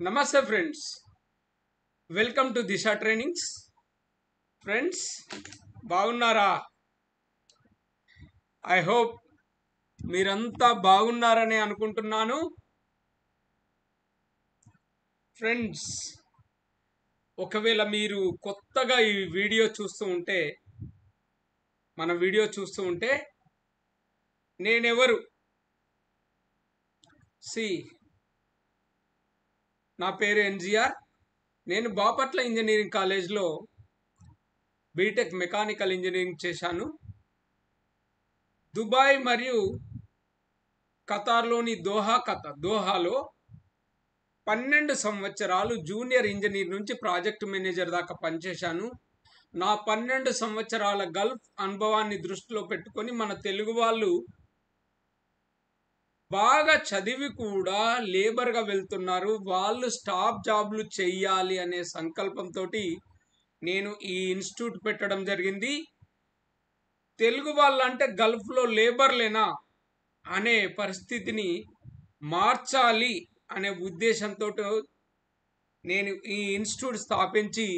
నమస్తే friends, welcome to Disha trainings. Friends బాగున్నారా? I hope మీరంతా బాగున్నారని అనుకుంటున్నాను. ఫ్రెండ్స్, ఒకవేళ మీరు కొత్తగా ఈ వీడియో చూస్తూ ఉంటే, మన వీడియో చూస్తూ ఉంటే నేనెవరు నా పేరు ఎన్జిఆర్. నేను బాపట్ల ఇంజనీరింగ్ కాలేజ్లో బీటెక్ మెకానికల్ ఇంజనీరింగ్ చేశాను. దుబాయ్ మరియు ఖతార్లోని దోహాలో 12 సంవత్సరాలు జూనియర్ ఇంజనీర్ నుంచి ప్రాజెక్ట్ మేనేజర్ దాకా పనిచేశాను. నా 12 సంవత్సరాల గల్ఫ్ అనుభవాన్ని దృష్టిలో పెట్టుకొని మన తెలుగు వాళ్ళు బాగా చదివి కూడా లేబర్గా వెళ్తున్నారు. వాళ్ళు స్టాప్ జాబ్లు చెయ్యాలి అనే సంకల్పంతో నేను ఈ ఇన్స్టిట్యూట్ పెట్టడం జరిగింది. తెలుగు వాళ్ళంటే గల్ఫ్లో లేబర్లేనా అనే పరిస్థితిని మార్చాలి అనే ఉద్దేశంతో నేను ఈ ఇన్స్టిట్యూట్ స్థాపించి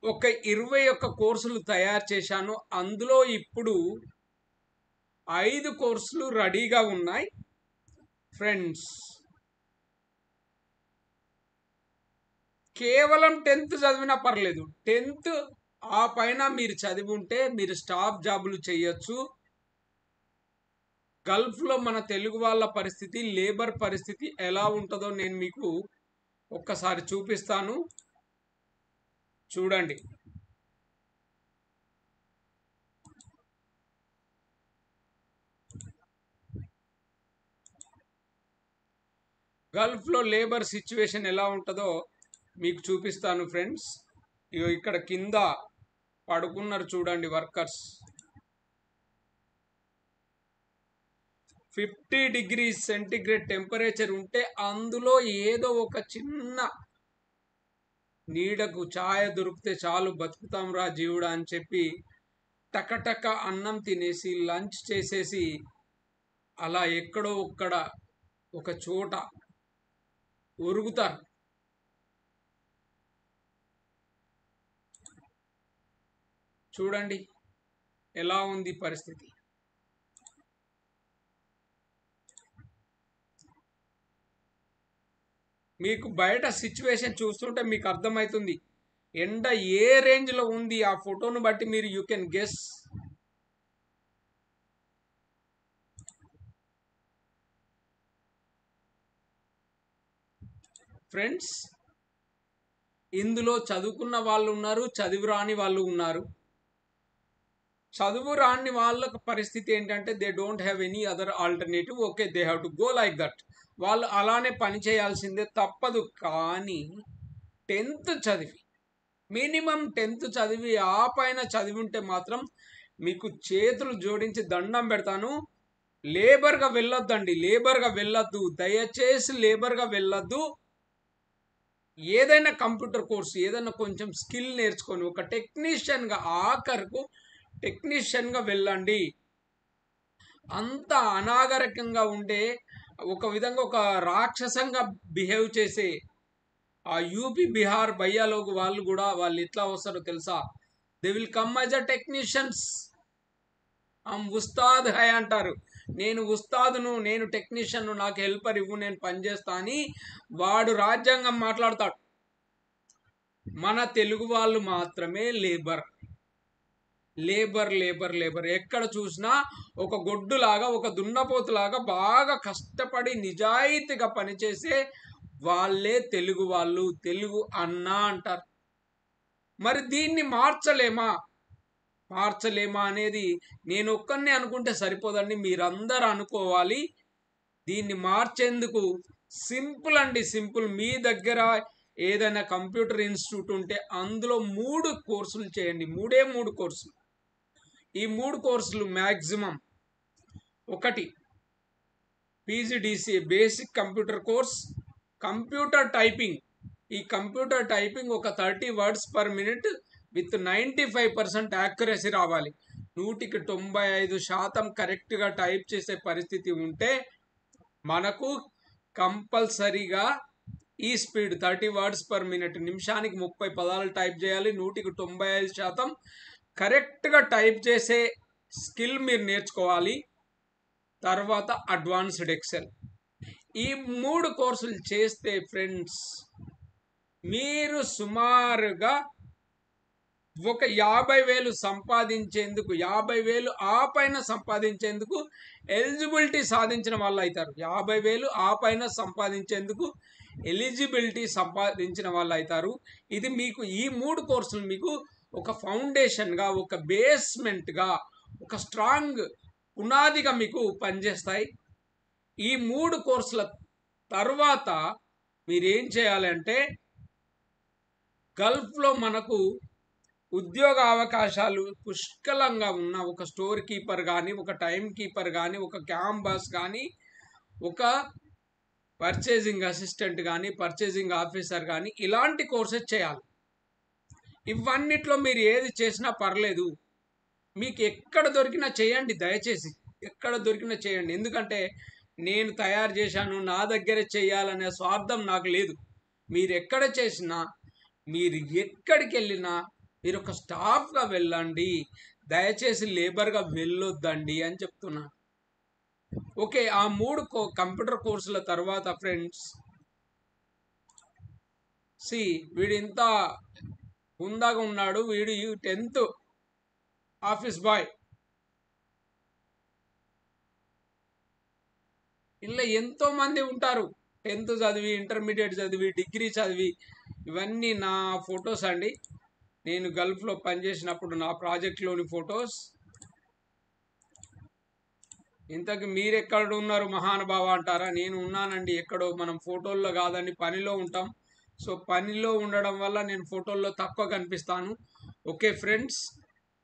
ఒక 21 కోర్సులు తయారు చేశాను. అందులో ఇప్పుడు 5 కోర్సులు రెడీగా ఉన్నాయి. ఫ్రెండ్స్, కేవలం 10th చదివినా పర్లేదు. 10th ఆ పైన మీరు చదివి ఉంటే మీరు స్టాఫ్ జాబులు చేయొచ్చు. గల్ఫ్లో మన తెలుగు వాళ్ళ పరిస్థితి, లేబర్ పరిస్థితి ఎలా ఉంటుందో నేను మీకు ఒక్కసారి చూపిస్తాను. చూడండి. గల్ఫ్లో లేబర్ సిచ్యువేషన్ ఎలా ఉంటుందో మీకు చూపిస్తాను ఫ్రెండ్స్. ఇక్కడ కింద పడుకున్నారు చూడండి వర్కర్స్. 50 degrees సెంటిగ్రేడ్ టెంపరేచర్ ఉంటే అందులో ఏదో ఒక చిన్న నీడకు ఛాయ దొరికితే చాలు, బతుకుతాం రా జీవుడా అని చెప్పి టకటక అన్నం తినేసి లంచ్ చేసేసి అలా ఎక్కడో ఒక్కడ ఒక చోట ఒరుగుతారు. చూడండి ఎలా ఉంది పరిస్థితి. మీకు బయట సిచ్యువేషన్ చూస్తుంటే మీకు అర్థమవుతుంది ఎండ ఏ రేంజ్లో ఉంది. ఆ ఫోటోను బట్టి మీరు యూ కెన్ గెస్. ఫ్రెండ్స్, ఇందులో చదువుకున్న వాళ్ళు ఉన్నారు, చదువు రాని వాళ్ళు ఉన్నారు. చదువు రాని వాళ్ళకి పరిస్థితి ఏంటంటే they don't have any other alternative. Okay, they have to go like that. వాళ్ళు అలానే పని చేయాల్సిందే, తప్పదు. కానీ 10th చదివి, మినిమం 10th చదివి ఆ పైన చదివి ఉంటే మాత్రం మీకు చేతులు జోడించి దండం పెడతాను. లేబర్గా వెళ్ళొద్దండి, లేబర్గా వెళ్ళొద్దు, దయచేసి లేబర్గా వెళ్ళొద్దు. ఏదైనా కంప్యూటర్ కోర్సు, ఏదైనా కొంచెం స్కిల్ నేర్చుకొని ఒక టెక్నీషియన్గా, ఆఖరుకు టెక్నీషియన్గా వెళ్ళండి. అంత అనాగరికంగా ఉండే, ఒక విధంగా ఒక రాక్షసంగా బిహేవ్ చేసే ఆ యూపీ బిహార్ బయ్యాలోకి వాళ్ళు ఎట్లా వస్తారో తెలుసా? They will come as a technicians. ఉస్తాద్ హై అంటారు. నేను ఉస్తాదును, నేను టెక్నీషియన్, నాకు హెల్పర్ ఇవ్వు, నేను పనిచేస్తా అని వాడు రాజ్యాంగం మాట్లాడతాడు. మన తెలుగు వాళ్ళు మాత్రమే లేబర్ లేబర్ లేబర్ లేబర్. ఎక్కడ చూసినా ఒక గొడ్డులాగా, ఒక దున్నపోతులాగా బాగా కష్టపడి నిజాయితీగా పనిచేసే వాళ్ళే తెలుగు వాళ్ళు, తెలుగు అన్న అంటారు. మరి దీన్ని మార్చలేమా అనేది నేను ఒక్కనే అనుకుంటే సరిపోదండి, మీరందరూ అనుకోవాలి. దీన్ని మార్చేందుకు సింపుల్ అండి, సింపుల్. మీ దగ్గర ఏదైనా కంప్యూటర్ ఇన్స్టిట్యూట్ ఉంటే అందులో 3 కోర్సులు చేయండి. 3 కోర్సులు. ఈ 3 కోర్సులు maximum: 1 PGDCA basic computer course, computer typing. ఈ కంప్యూటర్ టైపింగ్ ఒక 30 words per minute with 95% accuracy రావాలి. 100కి 95% కరెక్ట్గా టైప్ చేసే పరిస్థితి ఉంటే మనకు కంపల్సరీగా ఈ స్పీడ్ 30 వర్డ్స్ పర్ మినిట్, నిమిషానికి 30 పదాలు టైప్ చేయాలి. 195% కరెక్ట్గా టైప్ చేసే స్కిల్ మీరు నేర్చుకోవాలి. తర్వాత అడ్వాన్స్డ్ ఎక్సెల్. ఈ 3 కోర్సులు చేస్తే ఫ్రెండ్స్ మీరు సుమారుగా ఒక 50,000 సంపాదించేందుకు, 50,000 ఆ పైన సంపాదించేందుకు ఎలిజిబిలిటీ సాధించిన వాళ్ళు అవుతారు. 50,000 ఆ పైన సంపాదించేందుకు ఎలిజిబిలిటీ సంపాదించిన వాళ్ళు అవుతారు. ఇది మీకు ఈ 3 కోర్సులు మీకు ఒక ఫౌండేషన్గా, ఒక బేస్మెంట్గా, ఒక స్ట్రాంగ్ పునాదిగా మీకు పనిచేస్తాయి. ఈ 3 కోర్సుల తర్వాత మీరేం చేయాలంటే, గల్ఫ్లో మనకు ఉద్యోగ అవకాశాలు పుష్కలంగా ఉన్న ఒక స్టోర్ కీపర్ కానీ, ఒక టైం కీపర్ కానీ, ఒక క్యాంబాస్ కానీ, ఒక పర్చేజింగ్ అసిస్టెంట్ కానీ, పర్చేజింగ్ ఆఫీసర్ కానీ ఇలాంటి కోర్సెస్ చేయాలి. ఇవన్నిట్లో మీరు ఏది చేసినా పర్లేదు, మీకు ఎక్కడ దొరికినా చేయండి. దయచేసి ఎక్కడ దొరికినా చేయండి. ఎందుకంటే నేను తయారు చేశాను, నా దగ్గర చేయాలనే స్వార్థం నాకు లేదు. మీరు ఎక్కడ చేసినా, మీరు ఎక్కడికి వెళ్ళినా మీరు ఒక స్టాఫ్గా వెళ్ళండి, దయచేసి లేబర్గా వెళ్ళొద్దండి అని చెప్తున్నాను. ఓకే, ఆ 3 కంప్యూటర్ కోర్సుల తర్వాత ఫ్రెండ్స్ వీడు ఇంత హుందాగా ఉన్నాడు, వీడు 10th ఆఫీస్ బాయ్. ఇలా ఎంతోమంది ఉంటారు 10th చదివి, ఇంటర్మీడియట్ చదివి, డిగ్రీ చదివి. ఇవన్నీ నా ఫొటోస్ అండి. నేను గల్ఫ్లో పనిచేసినప్పుడు నా ప్రాజెక్ట్లోని ఫొటోస్. ఇంతకు మీరెక్కడ ఉన్నారు మహానుభావ అంటారా? నేను ఉన్నానండి ఎక్కడో. మనం ఫోటోల్లో కాదండి, పనిలో ఉంటాం. సో పనిలో ఉండడం వల్ల నేను ఫోటోల్లో తక్కువ కనిపిస్తాను. ఓకే ఫ్రెండ్స్,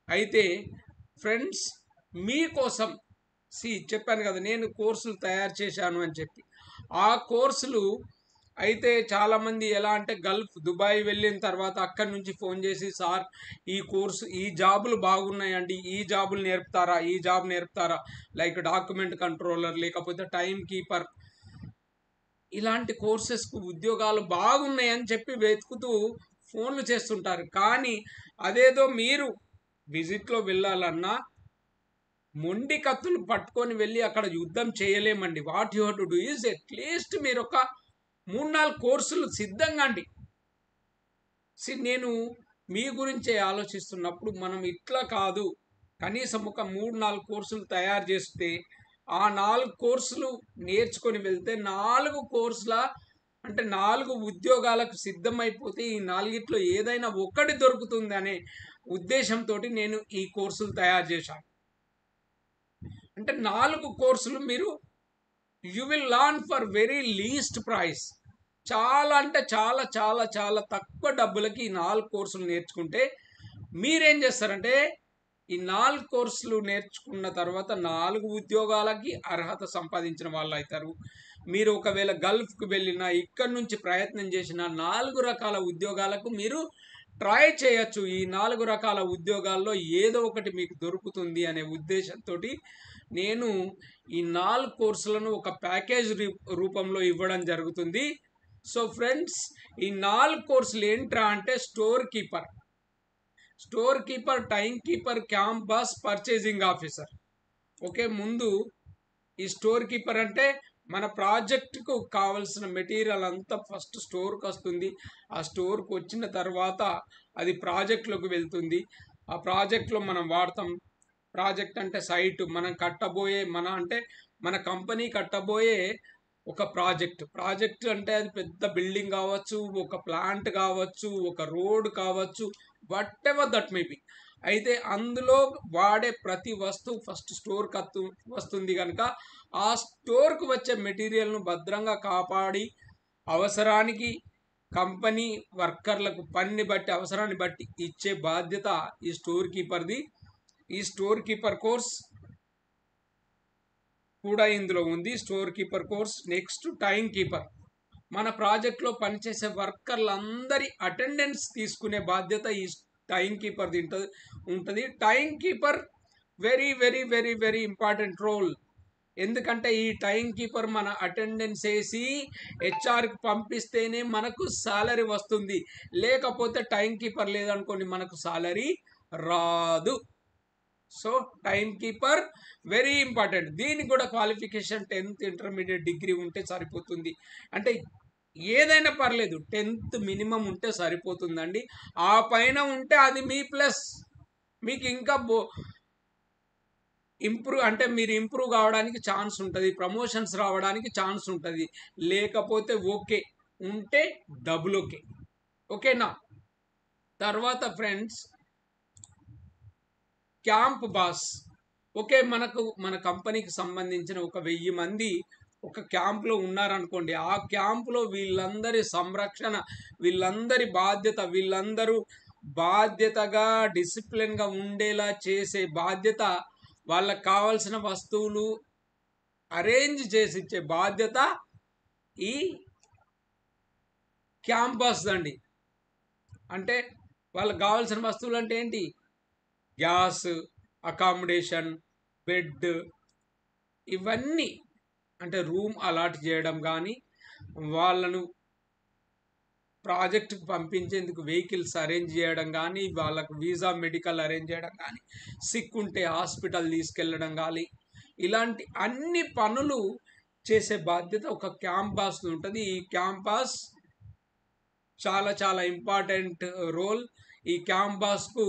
అయితే ఫ్రెండ్స్ మీకోసం చెప్పాను కదా నేను కోర్సులు తయారు చేశాను అని చెప్పి. ఆ కోర్సులు అయితే చాలామంది ఎలా అంటే, గల్ఫ్ దుబాయ్ వెళ్ళిన తర్వాత అక్కడి నుంచి ఫోన్ చేసి, సార్ ఈ కోర్సు, ఈ జాబులు బాగున్నాయండి, ఈ జాబులు నేర్పుతారా, ఈ జాబ్ నేర్పుతారా, లైక్ డాక్యుమెంట్ కంట్రోలర్, లేకపోతే టైం కీపర్, ఇలాంటి కోర్సెస్కు ఉద్యోగాలు బాగున్నాయని చెప్పి వెతుకుతూ ఫోన్లు చేస్తుంటారు. కానీ అదేదో మీరు విజిట్లో వెళ్ళాలన్నా మొండి కత్తులు పట్టుకొని వెళ్ళి అక్కడ యుద్ధం చేయలేమండి. What you have to do is at least మీరు ఒక 3-4 కోర్సులు సిద్ధంగా అండి. నేను మీ గురించే ఆలోచిస్తున్నప్పుడు మనం ఇట్లా కాదు, కనీసం ఒక 3-4 కోర్సులు తయారు చేస్తే ఆ 4 కోర్సులు నేర్చుకొని వెళ్తే 4 కోర్సుల అంటే 4 ఉద్యోగాలకు సిద్ధమైపోతే ఈ 4ట్లో ఏదైనా ఒకటి దొరుకుతుంది అనే ఉద్దేశంతో నేను ఈ కోర్సులు తయారు చేశాను. అంటే 4 కోర్సులు మీరు you will learn for very least price. చాలా అంటే చాలా చాలా చాలా తక్కువ డబ్బులకి ఈ 4 కోర్సులు నేర్చుకుంటే మీరేం చేస్తారంటే, ఈ 4 కోర్సులు నేర్చుకున్న తర్వాత 4 ఉద్యోగాలకి అర్హత సంపాదించిన వాళ్ళు అవుతారు. మీరు ఒకవేళ గల్ఫ్కి వెళ్ళినా, ఇక్కడి నుంచి ప్రయత్నం చేసిన 4 రకాల ఉద్యోగాలకు మీరు ట్రై చేయొచ్చు. ఈ 4 రకాల ఉద్యోగాల్లో ఏదో ఒకటి మీకు దొరుకుతుంది అనే ఉద్దేశంతో నేను ఈ 4 కోర్సులను ఒక ప్యాకేజ్ రూపంలో ఇవ్వడం జరుగుతుంది. సో ఫ్రెండ్స్, ఈ 4 కోర్సులు ఏంట్రా అంటే, store keeper, time keeper, campus, purchasing officer. Okay, ముందు ఈ స్టోర్ కీపర్ అంటే మన ప్రాజెక్టుకు కావలసిన మెటీరియల్ అంతా ఫస్ట్ స్టోర్కి వస్తుంది. ఆ స్టోర్కి వచ్చిన తర్వాత అది ప్రాజెక్టులోకి వెళ్తుంది. ఆ ప్రాజెక్ట్లో మనం వాడతాం. ప్రాజెక్ట్ అంటే సైట్, మనం కట్టబోయే మన కంపెనీ కట్టబోయే ఒక ప్రాజెక్ట్ అంటే అది పెద్ద బిల్డింగ్ కావచ్చు, ఒక ప్లాంట్ కావచ్చు, ఒక రోడ్ కావచ్చు, what ever that may be. అయితే అందులో వాడే ప్రతి వస్తువు ఫస్ట్ స్టోర్కి వస్తుంది కనుక ఆ స్టోర్కు వచ్చే మెటీరియల్ను భద్రంగా కాపాడి అవసరానికి కంపెనీ వర్కర్లకు పనిని బట్టి, అవసరాన్ని బట్టి ఇచ్చే బాధ్యత ఈ స్టోర్ కీపర్ది. ఈ స్టోర్ కీపర్ కోర్స్ కూడా ఇందులో ఉంది. Store keeper course. Next time keeper. మన ప్రాజెక్ట్లో పనిచేసే వర్కర్లందరి అటెండెన్స్ తీసుకునే బాధ్యత ఈ టైం కీపర్ది ఉంటుంది. Time keeper very very very very important role. ఎందుకంటే ఈ టైం కీపర్ మన అటెండెన్స్ వేసి హెచ్ఆర్కి పంపిస్తేనే మనకు సాలరీ వస్తుంది, లేకపోతే టైం కీపర్ లేదనుకోండి మనకు సాలరీ రాదు. So time keeper very important. దీనికి కూడా క్వాలిఫికేషన్ 10th ఇంటర్మీడియట్ డిగ్రీ ఉంటే సరిపోతుంది. అంటే ఏదైనా పర్లేదు, 10th మినిమం ఉంటే సరిపోతుందండి. ఆ పైన ఉంటే అది మీ ప్లస్, మీకు ఇంకా మీరు ఇంప్రూవ్ కావడానికి ఛాన్స్ ఉంటుంది, ప్రమోషన్స్ రావడానికి ఛాన్స్ ఉంటుంది. లేకపోతే ఓకే, ఉంటే డబుల్ ఓకే. ఓకేనా? తర్వాత ఫ్రెండ్స్ క్యాంప్ బాస్. ఓకే, మన కంపెనీకి సంబంధించిన ఒక 1000 మంది ఒక క్యాంప్లో ఉన్నారనుకోండి. ఆ క్యాంప్లో వీళ్ళందరి సంరక్షణ, వీళ్ళందరి బాధ్యత, వీళ్ళందరూ బాధ్యతగా డిసిప్లిన్గా ఉండేలా చేసే బాధ్యత, వాళ్ళకు కావాల్సిన వస్తువులు అరేంజ్ చేసి ఇచ్చే బాధ్యత ఈ క్యాంపస్ అండి. అంటే వాళ్ళకి కావాల్సిన వస్తువులు అంటే ఏంటి? గ్యాస్, అకామిడేషన్, బెడ్, ఇవన్నీ. అంటే రూమ్ అలాట్ చేయడం కానీ, వాళ్ళను ప్రాజెక్టుకు పంపించేందుకు వెహికల్స్ అరేంజ్ చేయడం కానీ, వాళ్ళకు వీసా మెడికల్ అరేంజ్ చేయడం కానీ, సిక్ ఉంటే హాస్పిటల్ తీసుకెళ్ళడం కానీ, ఇలాంటి అన్ని పనులు చేసే బాధ్యత ఒక క్యాంపస్ ఉంటుంది. ఈ క్యాంపస్ చాలా చాలా ఇంపార్టెంట్ రోల్. ఈ క్యాంపస్కు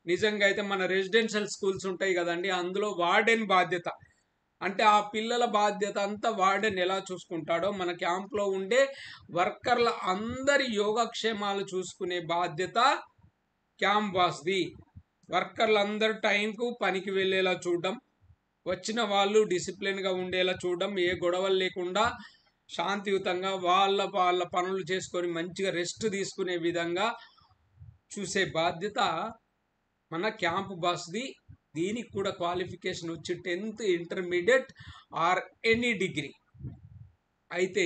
నిజంగా అయితే మన రెసిడెన్షియల్ స్కూల్స్ ఉంటాయి కదండి, అందులో వార్డెన్ బాధ్యత. అంటే ఆ పిల్లల బాధ్యత అంతా వార్డెన్ ఎలా చూసుకుంటాడో, మన క్యాంప్లో ఉండే వర్కర్ల అందరి యోగక్షేమాలు చూసుకునే బాధ్యత క్యాంపస్ది. వర్కర్లు అందరూ టైంకు పనికి వెళ్ళేలా చూడడం, వచ్చిన వాళ్ళు డిసిప్లిన్గా ఉండేలా చూడడం, ఏ గొడవలు లేకుండా శాంతియుతంగా వాళ్ళ పనులు చేసుకొని మంచిగా రెస్ట్ తీసుకునే విధంగా చూసే బాధ్యత మన క్యాంప్ బాస్ది. దీనికి కూడా క్వాలిఫికేషన్ వచ్చి 10th intermediate or any degree. అయితే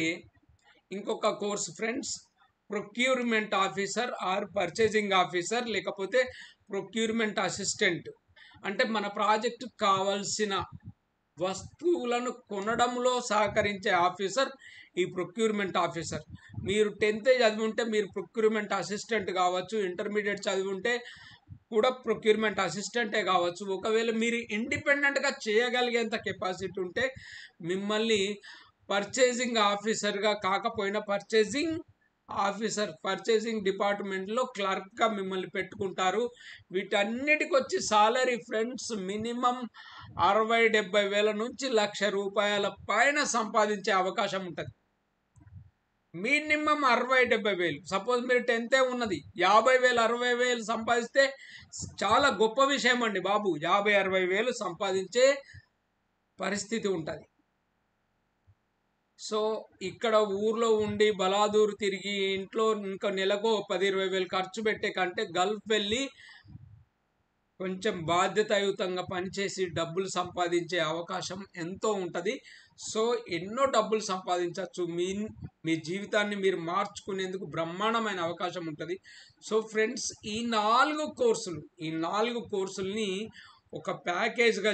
ఇంకొక course friends, procurement officer or purchasing officer, లేకపోతే ప్రొక్యూర్మెంట్ అసిస్టెంట్. అంటే మన ప్రాజెక్టుకు కావాల్సిన వస్తువులను కొనడంలో సహకరించే ఆఫీసర్ ఈ ప్రొక్యూర్మెంట్ ఆఫీసర్. మీరు 10th చదివి ఉంటే మీరు ప్రొక్యూర్మెంట్ అసిస్టెంట్ కావచ్చు, ఇంటర్మీడియట్ చదివి ఉంటే కూడా ప్రొక్యూర్మెంట్ అసిస్టెంటే కావచ్చు. ఒకవేళ మీరు ఇండిపెండెంట్గా చేయగలిగేంత కెపాసిటీ ఉంటే మిమ్మల్ని పర్చేసింగ్ ఆఫీసర్గా కాకపోయినా పర్చేసింగ్ డిపార్ట్మెంట్లో క్లర్క్గా మిమ్మల్ని పెట్టుకుంటారు. వీటన్నిటికి వచ్చి సాలరీ ఫ్రెండ్స్ మినిమం 60-70 వేల నుంచి ₹1,00,000 పైన సంపాదించే అవకాశం ఉంటుంది. మినిమం 60-70 వేలు. సపోజ్ మీరు 10th ఉన్నది, 50,000 60,000 సంపాదిస్తే చాలా గొప్ప విషయం అండి బాబు. 50-60 వేలు సంపాదించే పరిస్థితి ఉంటుంది. సో ఇక్కడ ఊర్లో ఉండి బలాదూరు తిరిగి ఇంట్లో ఇంకా నెలకు 10-20 వేలు ఖర్చు పెట్టే కంటే గల్ఫ్ వెళ్ళి కొంచెం బాధ్యతాయుతంగా పనిచేసి డబ్బులు సంపాదించే అవకాశం ఎంతో ఉంటుంది. సో ఎన్నో డబ్బులు సంపాదించవచ్చు. మీ జీవితాన్ని మీరు మార్చుకునేందుకు బ్రహ్మాండమైన అవకాశం ఉంటుంది. సో ఫ్రెండ్స్, ఈ 4 కోర్సుల్ని ఒక ప్యాకేజ్గా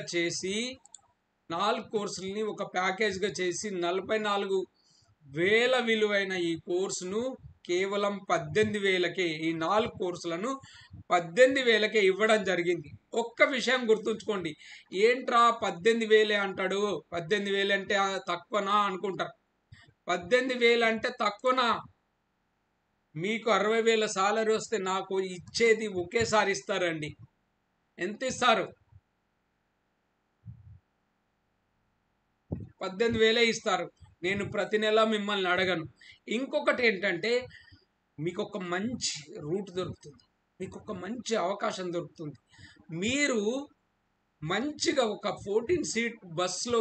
చేసి 44,000 విలువైన ఈ కోర్సును కేవలం 18,000కే, ఈ 4 కోర్సులను 18,000కే ఇవ్వడం జరిగింది. ఒక్క విషయం గుర్తుంచుకోండి, ఏంట్రా 18,000 అంటాడు, 18,000 అంటే తక్కువనా అనుకుంటారు. 18,000 అంటే తక్కువనా? మీకు 60,000 సాలరీ వస్తే నాకు ఇచ్చేది ఒకేసారి ఇస్తారండి. ఎంత ఇస్తారు? 18,000 ఇస్తారు. నేను ప్రతి నెల మిమ్మల్ని అడగను. ఇంకొకటి ఏంటంటే, మీకు ఒక మంచి రూట్ దొరుకుతుంది, మీకు ఒక మంచి అవకాశం దొరుకుతుంది. మీరు మంచిగా ఒక 14 సీట్ బస్సులో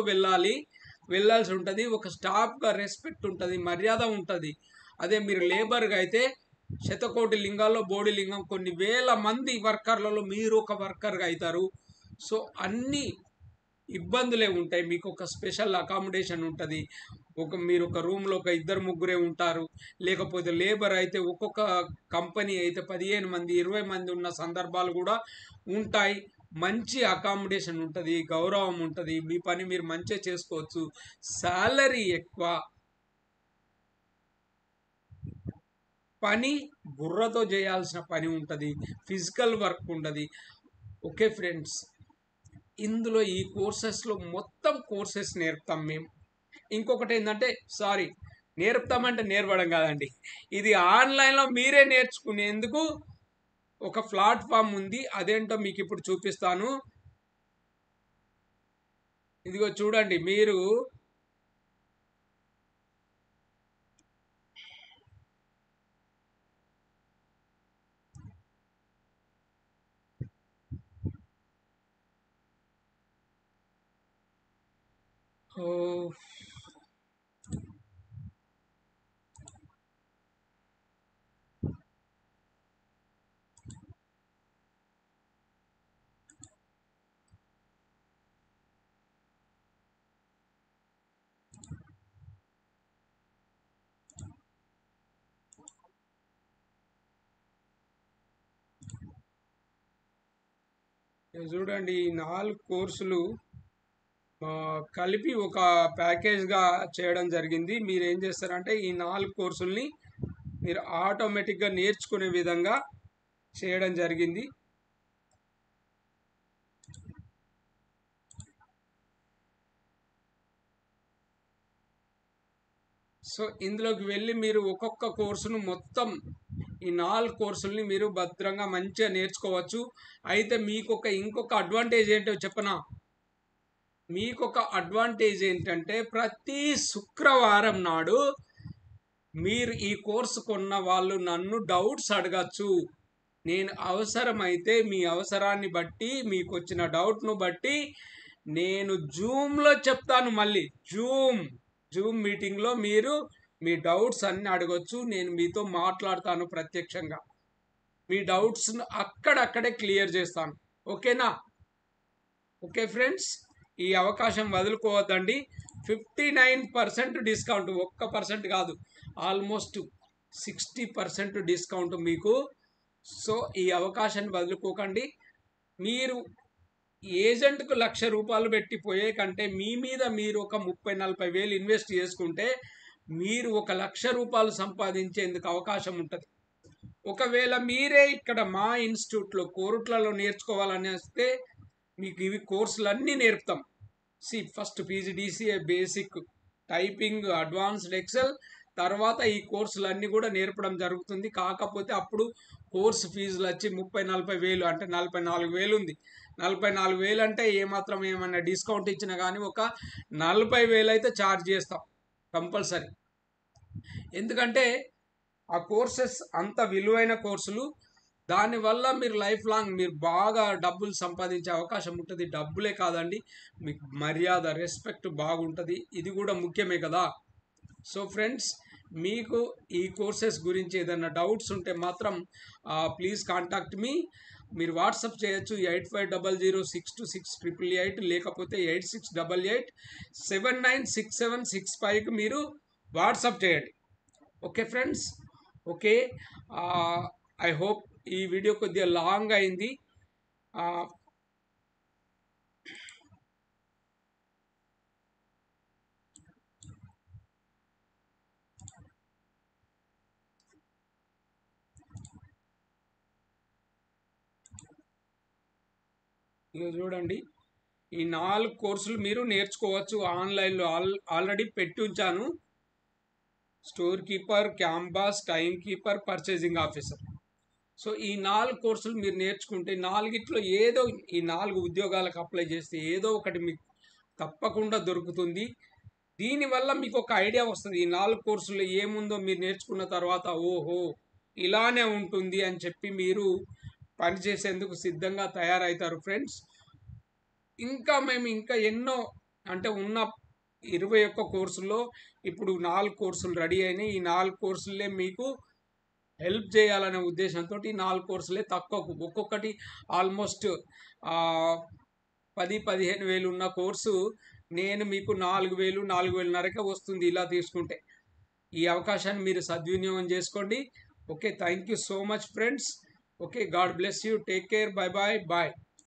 వెళ్ళాల్సి ఉంటుంది. ఒక స్టాఫ్గా రెస్పెక్ట్ ఉంటుంది, మర్యాద ఉంటుంది. అదే మీరు లేబర్గా అయితే శతకోటి లింగాల్లో బోడి లింగం, కొన్ని వేల మంది వర్కర్లలో మీరు ఒక వర్కర్గా అవుతారు. సో అన్నీ ఇబ్బందులే ఉంటాయి. మీకు ఒక స్పెషల్ అకామిడేషన్ ఉంటుంది. మీరు ఒక రూమ్లో ఒక 2-3 ఉంటారు. లేకపోతే లేబర్ అయితే ఒక్కొక్క కంపెనీ అయితే 15 మంది 20 మంది ఉన్న సందర్భాలు కూడా ఉంటాయి. మంచి అకామిడేషన్ ఉంటుంది, గౌరవం ఉంటుంది, మీ పని మీరు మంచిగా చేసుకోవచ్చు, శాలరీ ఎక్కువ, పని బుర్రతో చేయాల్సిన పని ఉంటుంది, ఫిజికల్ వర్క్ ఉంటుంది. ఓకే ఫ్రెండ్స్, ఇందులో ఈ కోర్సెస్లో మొత్తం కోర్సెస్ నేర్పుతాం మేము. ఇంకొకటి ఏంటంటే నేర్పుతామంటే నేర్పడం కాదండి, ఇది ఆన్లైన్లో మీరే నేర్చుకునేందుకు ఒక ప్లాట్ఫామ్ ఉంది. అదేంటో మీకు ఇప్పుడు చూపిస్తాను. ఇదిగో చూడండి మీరు. చూడండి, ఈ 4 కోర్సులు కలిపి ఒక ప్యాకేజ్గా చేయడం జరిగింది. మీరు ఏం చేస్తారంటే ఈ 4 కోర్సుల్ని మీరు ఆటోమేటిక్గా నేర్చుకునే విధంగా చేయడం జరిగింది. సో ఇందులోకి వెళ్ళి మీరు ఒక్కొక్క కోర్సును మొత్తం ఈ 4 కోర్సుల్ని మీరు భద్రంగా మంచిగా నేర్చుకోవచ్చు. అయితే మీకు ఇంకొక అడ్వాంటేజ్ ఏంటో చెప్పనా? మీకొక అడ్వాంటేజ్ ఏంటంటే ప్రతి శుక్రవారం నాడు మీరు ఈ కోర్సు కొన్న వాళ్ళు నన్ను డౌట్స్ అడగచ్చు. నేను అవసరమైతే మీ అవసరాన్ని బట్టి, మీకు వచ్చిన డౌట్ను బట్టి నేను జూమ్లో చెప్తాను. మళ్ళీ జూమ్ మీటింగ్లో మీరు మీ డౌట్స్ అన్ని అడగచ్చు. నేను మీతో మాట్లాడతాను ప్రత్యక్షంగా. మీ డౌట్స్ను అక్కడక్కడే క్లియర్ చేస్తాను. ఓకేనా? ఓకే ఫ్రెండ్స్, ఈ అవకాశం వదులుకోవద్దండి. 59% డిస్కౌంట్, 1% కాదు, ఆల్మోస్ట్ 60% డిస్కౌంట్ మీకు. సో ఈ అవకాశాన్ని వదులుకోకండి. మీరు ఏజెంట్కు 1,00,000 రూపాయలు పెట్టి పోయే కంటే మీ మీద మీరు ఒక 30-40 వేలు ఇన్వెస్ట్ చేసుకుంటే మీరు 1,00,000 రూపాయలు సంపాదించేందుకు అవకాశం ఉంటుంది. ఒకవేళ మీరే ఇక్కడ మా ఇన్స్టిట్యూట్లో కోరుట్లలో నేర్చుకోవాలని వస్తే మీకు ఇవి కోర్సులన్నీ నేర్పుతాం. First PGDCA basic, typing, advanced Excel, తర్వాత ఈ కోర్సులన్నీ కూడా నేర్పడం జరుగుతుంది. కాకపోతే అప్పుడు కోర్సు ఫీజులు వచ్చి 30-40 వేలు, అంటే 44 వేలు ఉంది. 44 వేలు అంటే ఏమన్నా డిస్కౌంట్ ఇచ్చినా కానీ ఒక 40 వేలు అయితే ఛార్జ్ చేస్తాం కంపల్సరీ. ఎందుకంటే ఆ కోర్సెస్ అంత విలువైన కోర్సులు. దానివల్ల మీరు లైఫ్ లాంగ్ మీరు బాగా డబ్బులు సంపాదించే అవకాశం ఉంటుంది. డబ్బులే కాదండి, మీకు మర్యాద, రెస్పెక్ట్ బాగుంటుంది. ఇది కూడా ముఖ్యమే కదా. సో ఫ్రెండ్స్, మీకు ఈ కోర్సెస్ గురించి ఏదైనా డౌట్స్ ఉంటే మాత్రం ప్లీజ్ కాంటాక్ట్ మీ. మీరు వాట్సాప్ చేయొచ్చు 8500626888, లేకపోతే 8688796765కి మీరు వాట్సాప్ చేయండి. Okay friends, okay. I hope ఈ వీడియో కొద్దిగా లాంగ్ అయింది. ఇక చూడండి, ఈ 4 కోర్సులు మీరు నేర్చుకోవచ్చు ఆన్లైన్లో. ఆల్రెడీ పెట్టి ఉంచాను. స్టోర్ కీపర్, క్యాంబాస్, time keeper, purchasing officer. So ఈ 4 కోర్సులు మీరు నేర్చుకుంటే నాలుగిట్లో ఏదో, ఈ 4 ఉద్యోగాలకు అప్లై చేస్తే ఏదో ఒకటి మీకు తప్పకుండా దొరుకుతుంది. దీనివల్ల మీకు ఒక ఐడియా వస్తుంది. ఈ 4 కోర్సులు ఏముందో మీరు నేర్చుకున్న తర్వాత ఓహో ఇలానే ఉంటుంది అని చెప్పి మీరు పనిచేసేందుకు సిద్ధంగా తయారవుతారు ఫ్రెండ్స్. మేము ఇంకా ఎన్నో, అంటే ఉన్న 21 కోర్సుల్లో ఇప్పుడు 4 కోర్సులు రెడీ అయినాయి. ఈ 4 కోర్సులే మీకు హెల్ప్ చేయాలనే ఉద్దేశంతో ఈ 4 కోర్సులే తక్కువకు, ఒక్కొక్కటి ఆల్మోస్ట్ 10-15 వేలు ఉన్న కోర్సు నేను మీకు 4,000, 4,500కే వస్తుంది ఇలా తీసుకుంటే. ఈ అవకాశాన్ని మీరు సద్వినియోగం చేసుకోండి. Okay, thank you so much friends. Okay, God bless you, take care, bye bye.